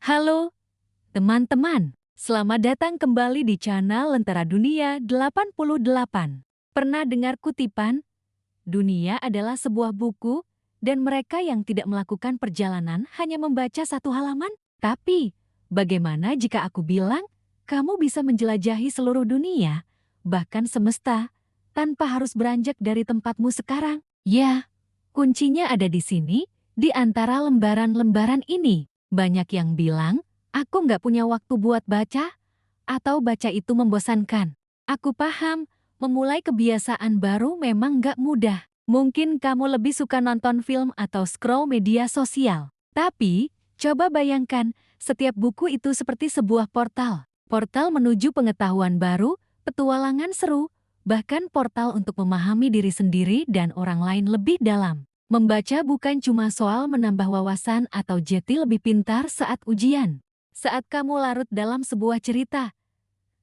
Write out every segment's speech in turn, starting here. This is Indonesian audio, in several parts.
Halo, teman-teman. Selamat datang kembali di channel Lentera Dunia 88. Pernah dengar kutipan, dunia adalah sebuah buku, dan mereka yang tidak melakukan perjalanan hanya membaca satu halaman? Tapi, bagaimana jika aku bilang, kamu bisa menjelajahi seluruh dunia, bahkan semesta, tanpa harus beranjak dari tempatmu sekarang? Ya, kuncinya ada di sini, di antara lembaran-lembaran ini. Banyak yang bilang, aku nggak punya waktu buat baca, atau baca itu membosankan. Aku paham, memulai kebiasaan baru memang nggak mudah. Mungkin kamu lebih suka nonton film atau scroll media sosial. Tapi, coba bayangkan, setiap buku itu seperti sebuah portal. Portal menuju pengetahuan baru, petualangan seru, bahkan portal untuk memahami diri sendiri dan orang lain lebih dalam. Membaca bukan cuma soal menambah wawasan atau jadi lebih pintar saat ujian. Saat kamu larut dalam sebuah cerita,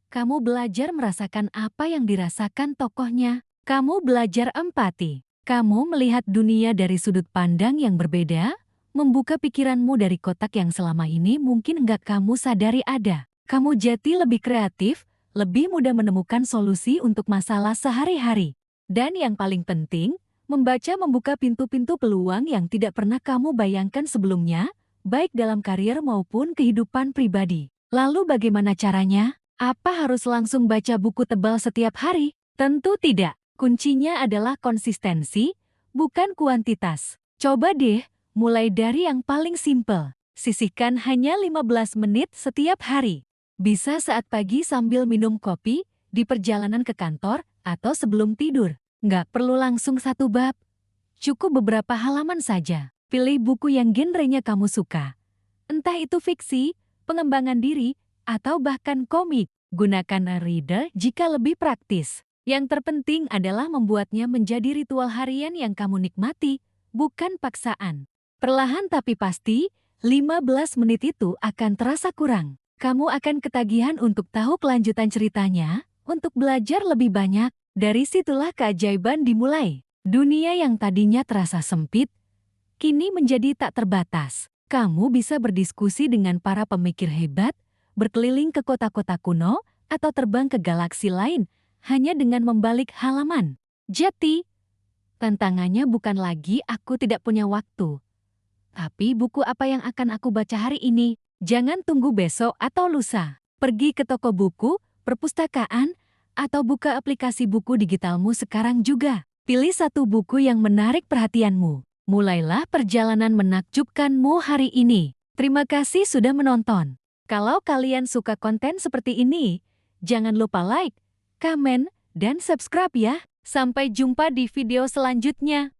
kamu belajar merasakan apa yang dirasakan tokohnya. Kamu belajar empati. Kamu melihat dunia dari sudut pandang yang berbeda, membuka pikiranmu dari kotak yang selama ini mungkin nggak kamu sadari ada. Kamu jadi lebih kreatif, lebih mudah menemukan solusi untuk masalah sehari-hari. Dan yang paling penting, membaca membuka pintu-pintu peluang yang tidak pernah kamu bayangkan sebelumnya, baik dalam karier maupun kehidupan pribadi. Lalu bagaimana caranya? Apa harus langsung baca buku tebal setiap hari? Tentu tidak. Kuncinya adalah konsistensi, bukan kuantitas. Coba deh, mulai dari yang paling simpel. Sisihkan hanya 15 menit setiap hari. Bisa saat pagi sambil minum kopi, di perjalanan ke kantor, atau sebelum tidur. Nggak perlu langsung satu bab. Cukup beberapa halaman saja. Pilih buku yang genrenya kamu suka. Entah itu fiksi, pengembangan diri, atau bahkan komik. Gunakan reader jika lebih praktis. Yang terpenting adalah membuatnya menjadi ritual harian yang kamu nikmati, bukan paksaan. Perlahan tapi pasti, 15 menit itu akan terasa kurang. Kamu akan ketagihan untuk tahu kelanjutan ceritanya, untuk belajar lebih banyak. Dari situlah keajaiban dimulai. Dunia yang tadinya terasa sempit, kini menjadi tak terbatas. Kamu bisa berdiskusi dengan para pemikir hebat, berkeliling ke kota-kota kuno, atau terbang ke galaksi lain, hanya dengan membalik halaman. Jadi, tantangannya bukan lagi aku tidak punya waktu. Tapi buku apa yang akan aku baca hari ini? Jangan tunggu besok atau lusa. Pergi ke toko buku, perpustakaan, atau buka aplikasi buku digitalmu sekarang juga. Pilih satu buku yang menarik perhatianmu. Mulailah perjalanan menakjubkanmu hari ini. Terima kasih sudah menonton. Kalau kalian suka konten seperti ini, jangan lupa like, komen, dan subscribe ya. Sampai jumpa di video selanjutnya.